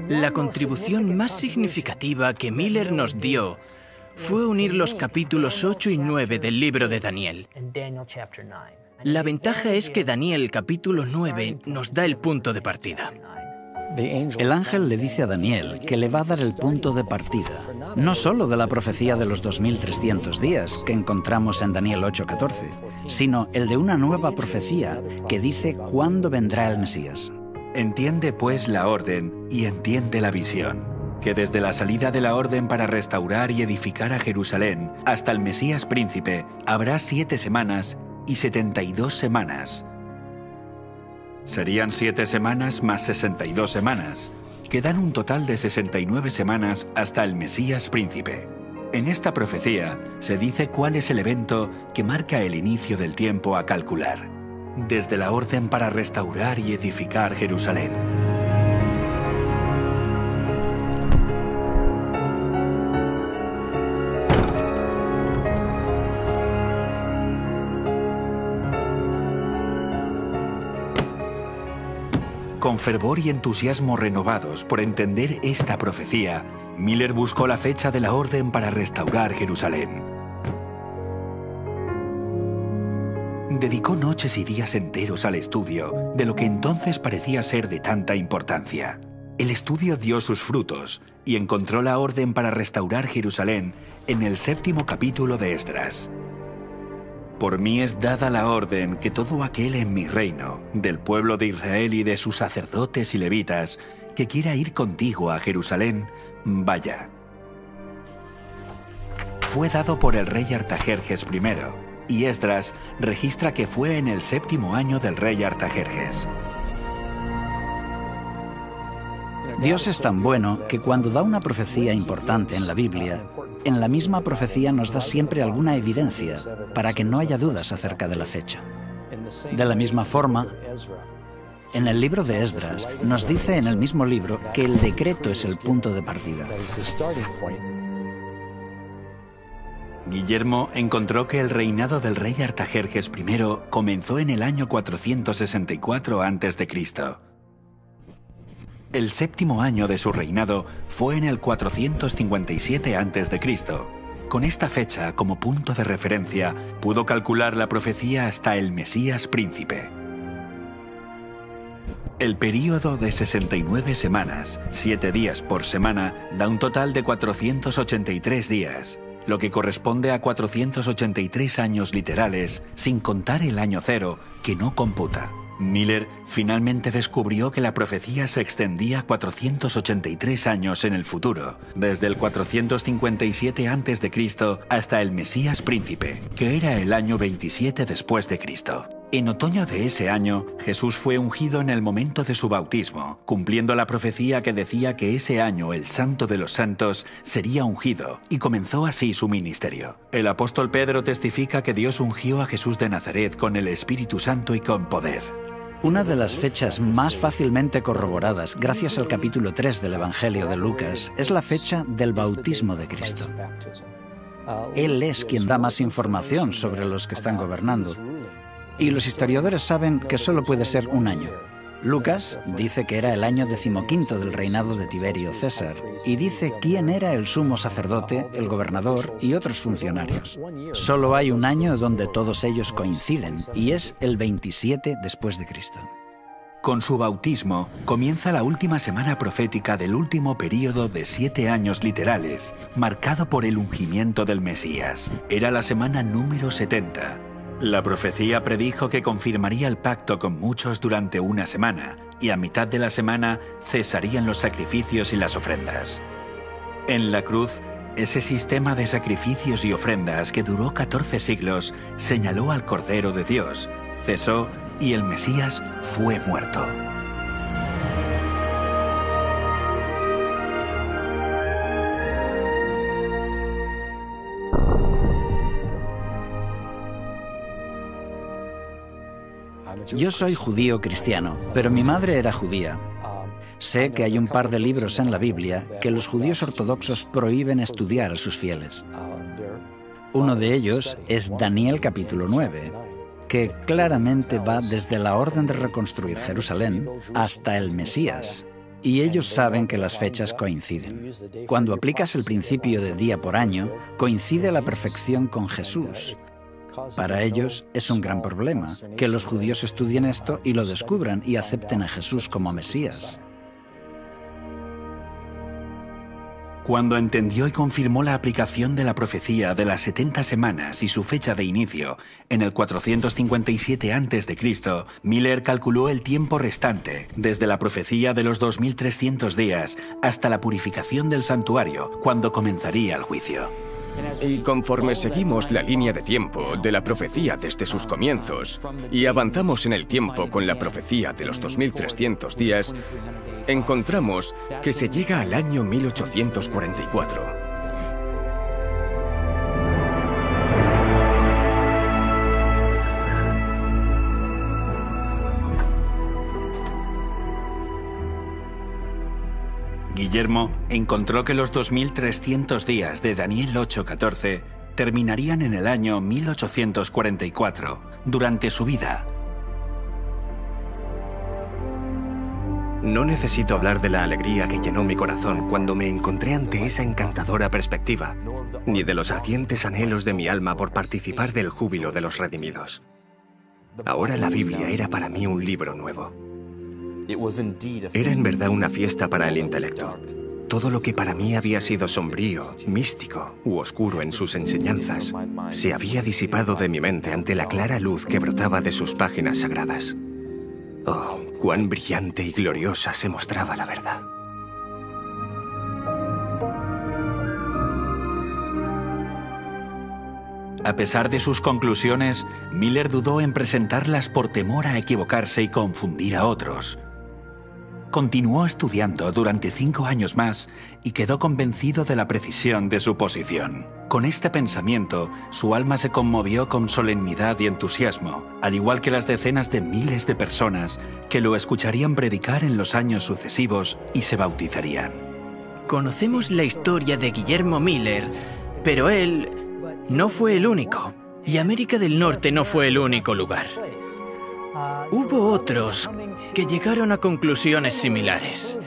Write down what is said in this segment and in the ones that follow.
La contribución más significativa que Miller nos dio fue unir los capítulos 8 y 9 del libro de Daniel. La ventaja es que Daniel capítulo 9 nos da el punto de partida. El ángel le dice a Daniel que le va a dar el punto de partida, no solo de la profecía de los 2300 días que encontramos en Daniel 8:14, sino el de una nueva profecía que dice cuándo vendrá el Mesías. Entiende pues la orden y entiende la visión, que desde la salida de la orden para restaurar y edificar a Jerusalén hasta el Mesías príncipe habrá 7 semanas y 72 semanas. Serían 7 semanas más 62 semanas, que dan un total de 69 semanas hasta el Mesías príncipe. En esta profecía se dice cuál es el evento que marca el inicio del tiempo a calcular, desde la orden para restaurar y edificar Jerusalén. Con fervor y entusiasmo renovados por entender esta profecía, Miller buscó la fecha de la orden para restaurar Jerusalén. Dedicó noches y días enteros al estudio de lo que entonces parecía ser de tanta importancia. El estudio dio sus frutos y encontró la orden para restaurar Jerusalén en el 7º capítulo de Esdras. Por mí es dada la orden que todo aquel en mi reino, del pueblo de Israel y de sus sacerdotes y levitas, que quiera ir contigo a Jerusalén, vaya. Fue dado por el rey Artajerjes I, y Esdras registra que fue en el 7º año del rey Artajerjes. Dios es tan bueno que cuando da una profecía importante en la Biblia, en la misma profecía nos da siempre alguna evidencia para que no haya dudas acerca de la fecha. De la misma forma, en el libro de Esdras nos dice en el mismo libro que el decreto es el punto de partida. Guillermo encontró que el reinado del rey Artajerjes I comenzó en el año 464 a.C. El 7º año de su reinado fue en el 457 a.C. Con esta fecha como punto de referencia, pudo calcular la profecía hasta el Mesías príncipe. El período de 69 semanas, 7 días por semana, da un total de 483 días, lo que corresponde a 483 años literales, sin contar el año cero, que no computa. Miller finalmente descubrió que la profecía se extendía 483 años en el futuro, desde el 457 a.C. hasta el Mesías príncipe, que era el año 27 después de Cristo. En otoño de ese año, Jesús fue ungido en el momento de su bautismo, cumpliendo la profecía que decía que ese año el Santo de los Santos sería ungido, y comenzó así su ministerio. El apóstol Pedro testifica que Dios ungió a Jesús de Nazaret con el Espíritu Santo y con poder. Una de las fechas más fácilmente corroboradas gracias al capítulo 3 del Evangelio de Lucas es la fecha del bautismo de Cristo. Él es quien da más información sobre los que están gobernando. Y los historiadores saben que solo puede ser un año. Lucas dice que era el año 15º del reinado de Tiberio César y dice quién era el sumo sacerdote, el gobernador y otros funcionarios. Solo hay un año donde todos ellos coinciden y es el 27 después de Cristo. Con su bautismo comienza la última semana profética del último período de 7 años literales, marcado por el ungimiento del Mesías. Era la semana número 70. La profecía predijo que confirmaría el pacto con muchos durante una semana, y a mitad de la semana cesarían los sacrificios y las ofrendas. En la cruz, ese sistema de sacrificios y ofrendas que duró 14 siglos señaló al Cordero de Dios, cesó y el Mesías fue muerto. Yo soy judío cristiano, pero mi madre era judía. Sé que hay un par de libros en la Biblia que los judíos ortodoxos prohíben estudiar a sus fieles. Uno de ellos es Daniel capítulo 9, que claramente va desde la orden de reconstruir Jerusalén hasta el Mesías. Y ellos saben que las fechas coinciden. Cuando aplicas el principio de día por año, coincide a la perfección con Jesús. Para ellos es un gran problema que los judíos estudien esto y lo descubran y acepten a Jesús como Mesías. Cuando entendió y confirmó la aplicación de la profecía de las 70 semanas y su fecha de inicio en el 457 a.C., Miller calculó el tiempo restante desde la profecía de los 2300 días hasta la purificación del santuario, cuando comenzaría el juicio. Y conforme seguimos la línea de tiempo de la profecía desde sus comienzos y avanzamos en el tiempo con la profecía de los 2300 días, encontramos que se llega al año 1844. Guillermo encontró que los 2300 días de Daniel 8:14 terminarían en el año 1844, durante su vida. No necesito hablar de la alegría que llenó mi corazón cuando me encontré ante esa encantadora perspectiva, ni de los ardientes anhelos de mi alma por participar del júbilo de los redimidos. Ahora la Biblia era para mí un libro nuevo. Era en verdad una fiesta para el intelecto. Todo lo que para mí había sido sombrío, místico u oscuro en sus enseñanzas, se había disipado de mi mente ante la clara luz que brotaba de sus páginas sagradas. Oh, cuán brillante y gloriosa se mostraba la verdad. A pesar de sus conclusiones, Miller dudó en presentarlas por temor a equivocarse y confundir a otros. Continuó estudiando durante 5 años más y quedó convencido de la precisión de su posición. Con este pensamiento, su alma se conmovió con solemnidad y entusiasmo, al igual que las decenas de miles de personas que lo escucharían predicar en los años sucesivos y se bautizarían. Conocemos la historia de Guillermo Miller, pero él no fue el único, y América del Norte no fue el único lugar. Hubo otros que llegaron a conclusiones similares.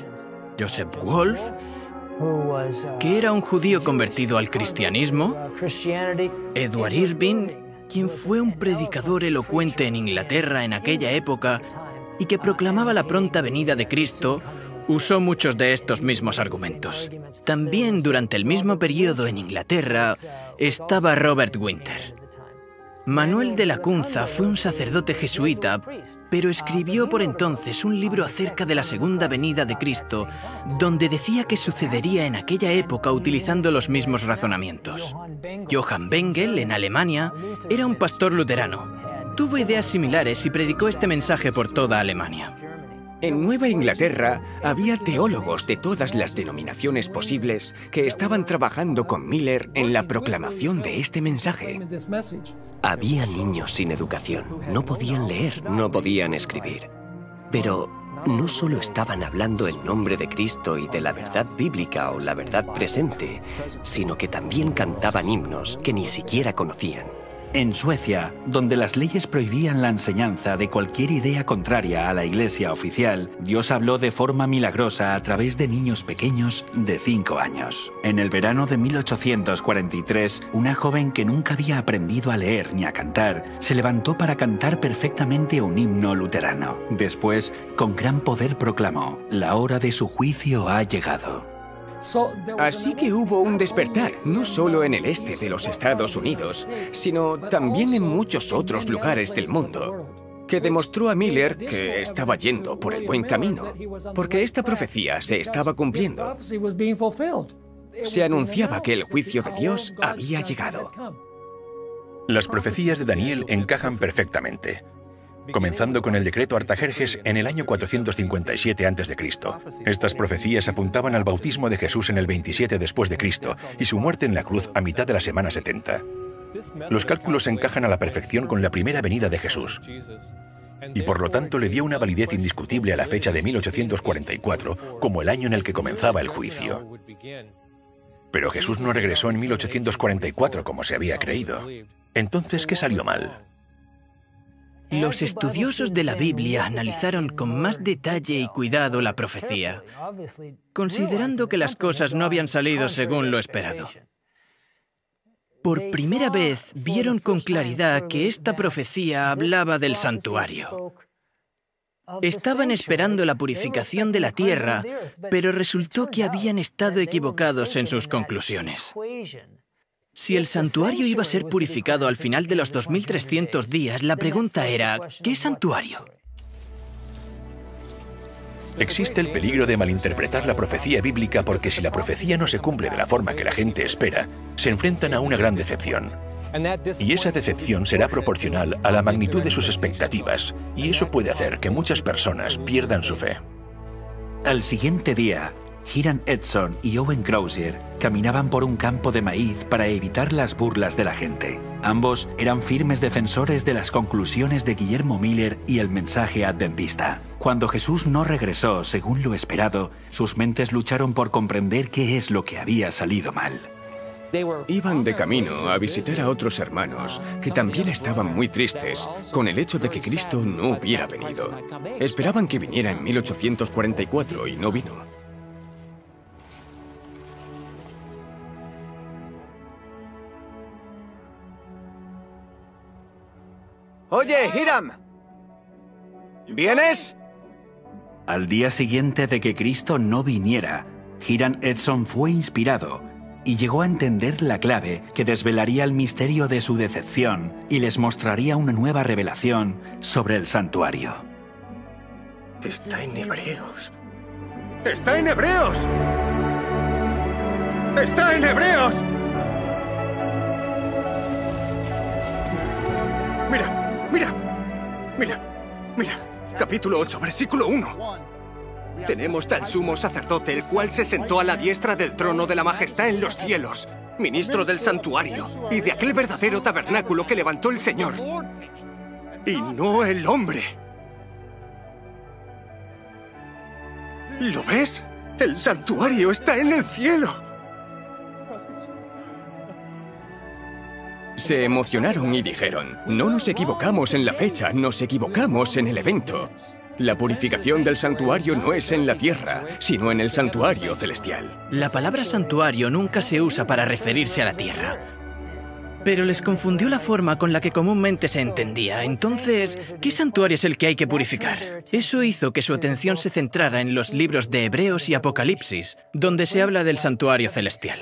Joseph Wolf, que era un judío convertido al cristianismo, Edward Irving, quien fue un predicador elocuente en Inglaterra en aquella época y que proclamaba la pronta venida de Cristo, usó muchos de estos mismos argumentos. También durante el mismo periodo en Inglaterra estaba Robert Winter. Manuel de Lacunza fue un sacerdote jesuita, pero escribió por entonces un libro acerca de la segunda venida de Cristo, donde decía que sucedería en aquella época utilizando los mismos razonamientos. Johann Bengel, en Alemania, era un pastor luterano. Tuvo ideas similares y predicó este mensaje por toda Alemania. En Nueva Inglaterra había teólogos de todas las denominaciones posibles que estaban trabajando con Miller en la proclamación de este mensaje. Había niños sin educación, no podían leer, no podían escribir. Pero no solo estaban hablando en nombre de Cristo y de la verdad bíblica o la verdad presente, sino que también cantaban himnos que ni siquiera conocían. En Suecia, donde las leyes prohibían la enseñanza de cualquier idea contraria a la Iglesia oficial, Dios habló de forma milagrosa a través de niños pequeños de 5 años. En el verano de 1843, una joven que nunca había aprendido a leer ni a cantar, se levantó para cantar perfectamente un himno luterano. Después, con gran poder proclamó: «La hora de su juicio ha llegado». Así que hubo un despertar, no solo en el este de los Estados Unidos, sino también en muchos otros lugares del mundo, que demostró a Miller que estaba yendo por el buen camino, porque esta profecía se estaba cumpliendo. Se anunciaba que el juicio de Dios había llegado. Las profecías de Daniel encajan perfectamente, comenzando con el decreto Artajerjes en el año 457 a.C. Estas profecías apuntaban al bautismo de Jesús en el 27 después de Cristo y su muerte en la cruz a mitad de la semana 70. Los cálculos encajan a la perfección con la primera venida de Jesús, y por lo tanto le dio una validez indiscutible a la fecha de 1844 como el año en el que comenzaba el juicio. Pero Jesús no regresó en 1844 como se había creído. Entonces, ¿qué salió mal? Los estudiosos de la Biblia analizaron con más detalle y cuidado la profecía, considerando que las cosas no habían salido según lo esperado. Por primera vez vieron con claridad que esta profecía hablaba del santuario. Estaban esperando la purificación de la tierra, pero resultó que habían estado equivocados en sus conclusiones. Si el santuario iba a ser purificado al final de los 2300 días, la pregunta era, ¿qué santuario? Existe el peligro de malinterpretar la profecía bíblica porque si la profecía no se cumple de la forma que la gente espera, se enfrentan a una gran decepción. Y esa decepción será proporcional a la magnitud de sus expectativas, y eso puede hacer que muchas personas pierdan su fe. Al siguiente día, Hiram Edson y Owen Crozier caminaban por un campo de maíz para evitar las burlas de la gente. Ambos eran firmes defensores de las conclusiones de Guillermo Miller y el mensaje adventista. Cuando Jesús no regresó según lo esperado, sus mentes lucharon por comprender qué es lo que había salido mal. Iban de camino a visitar a otros hermanos que también estaban muy tristes con el hecho de que Cristo no hubiera venido. Esperaban que viniera en 1844 y no vino. Oye, Hiram, ¿vienes? Al día siguiente de que Cristo no viniera, Hiram Edson fue inspirado y llegó a entender la clave que desvelaría el misterio de su decepción y les mostraría una nueva revelación sobre el santuario. Está en Hebreos. ¡Está en Hebreos! ¡Está en Hebreos! Mira, mira, mira, mira. Capítulo 8, versículo 1. Tenemos tal sumo sacerdote, el cual se sentó a la diestra del trono de la majestad en los cielos, ministro del santuario y de aquel verdadero tabernáculo que levantó el Señor, y no el hombre. ¿Lo ves? El santuario está en el cielo. Se emocionaron y dijeron, no nos equivocamos en la fecha, nos equivocamos en el evento. La purificación del santuario no es en la tierra, sino en el santuario celestial. La palabra santuario nunca se usa para referirse a la tierra. Pero les confundió la forma con la que comúnmente se entendía. Entonces, ¿qué santuario es el que hay que purificar? Eso hizo que su atención se centrara en los libros de Hebreos y Apocalipsis, donde se habla del santuario celestial.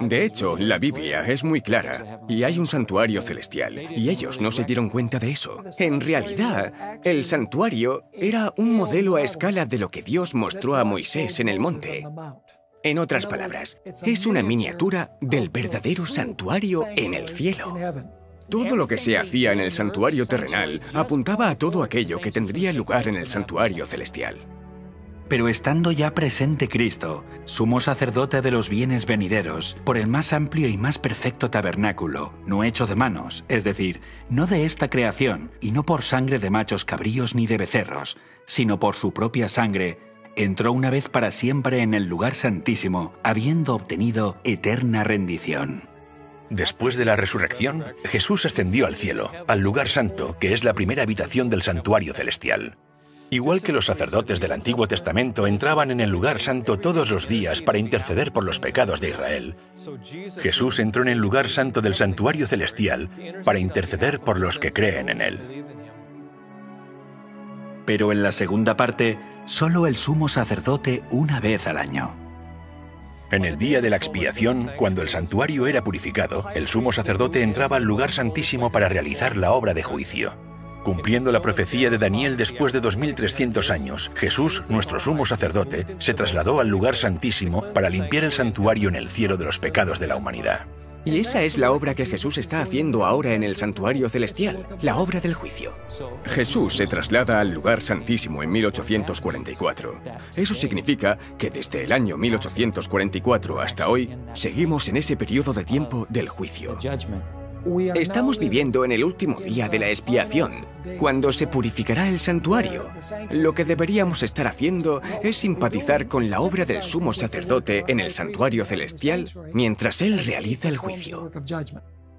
De hecho, la Biblia es muy clara y hay un santuario celestial, y ellos no se dieron cuenta de eso. En realidad, el santuario era un modelo a escala de lo que Dios mostró a Moisés en el monte. En otras palabras, es una miniatura del verdadero santuario en el cielo. Todo lo que se hacía en el santuario terrenal apuntaba a todo aquello que tendría lugar en el santuario celestial. Pero estando ya presente Cristo, sumo sacerdote de los bienes venideros, por el más amplio y más perfecto tabernáculo, no hecho de manos, es decir, no de esta creación, y no por sangre de machos cabríos ni de becerros, sino por su propia sangre, entró una vez para siempre en el lugar santísimo, habiendo obtenido eterna rendición. Después de la resurrección, Jesús ascendió al cielo, al lugar santo, que es la primera habitación del santuario celestial. Igual que los sacerdotes del Antiguo Testamento entraban en el lugar santo todos los días para interceder por los pecados de Israel, Jesús entró en el lugar santo del santuario celestial para interceder por los que creen en él. Pero en la segunda parte, solo el sumo sacerdote una vez al año. En el día de la expiación, cuando el santuario era purificado, el sumo sacerdote entraba al lugar santísimo para realizar la obra de juicio. Cumpliendo la profecía de Daniel después de 2300 años, Jesús, nuestro sumo sacerdote, se trasladó al lugar santísimo para limpiar el santuario en el cielo de los pecados de la humanidad. Y esa es la obra que Jesús está haciendo ahora en el santuario celestial, la obra del juicio. Jesús se traslada al lugar santísimo en 1844. Eso significa que desde el año 1844 hasta hoy, seguimos en ese periodo de tiempo del juicio. Estamos viviendo en el último día de la expiación, cuando se purificará el santuario. Lo que deberíamos estar haciendo es simpatizar con la obra del sumo sacerdote en el santuario celestial mientras él realiza el juicio.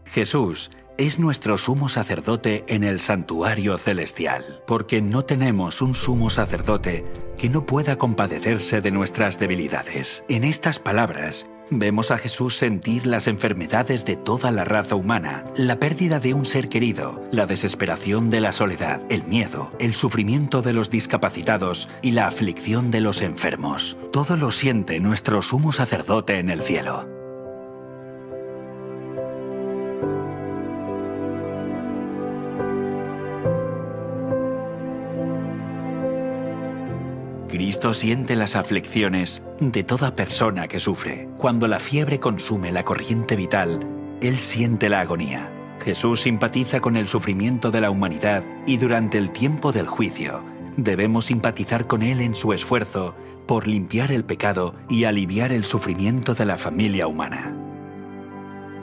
Jesús, es nuestro sumo sacerdote en el santuario celestial, porque no tenemos un sumo sacerdote que no pueda compadecerse de nuestras debilidades. En estas palabras, vemos a Jesús sentir las enfermedades de toda la raza humana, la pérdida de un ser querido, la desesperación de la soledad, el miedo, el sufrimiento de los discapacitados y la aflicción de los enfermos. Todo lo siente nuestro sumo sacerdote en el cielo. Cristo siente las aflicciones de toda persona que sufre. Cuando la fiebre consume la corriente vital, Él siente la agonía. Jesús simpatiza con el sufrimiento de la humanidad y durante el tiempo del juicio debemos simpatizar con Él en su esfuerzo por limpiar el pecado y aliviar el sufrimiento de la familia humana.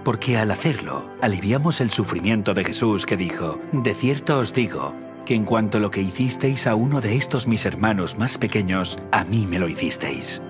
Porque al hacerlo, aliviamos el sufrimiento de Jesús que dijo: «De cierto os digo, que en cuanto lo que hicisteis a uno de estos mis hermanos más pequeños, a mí me lo hicisteis».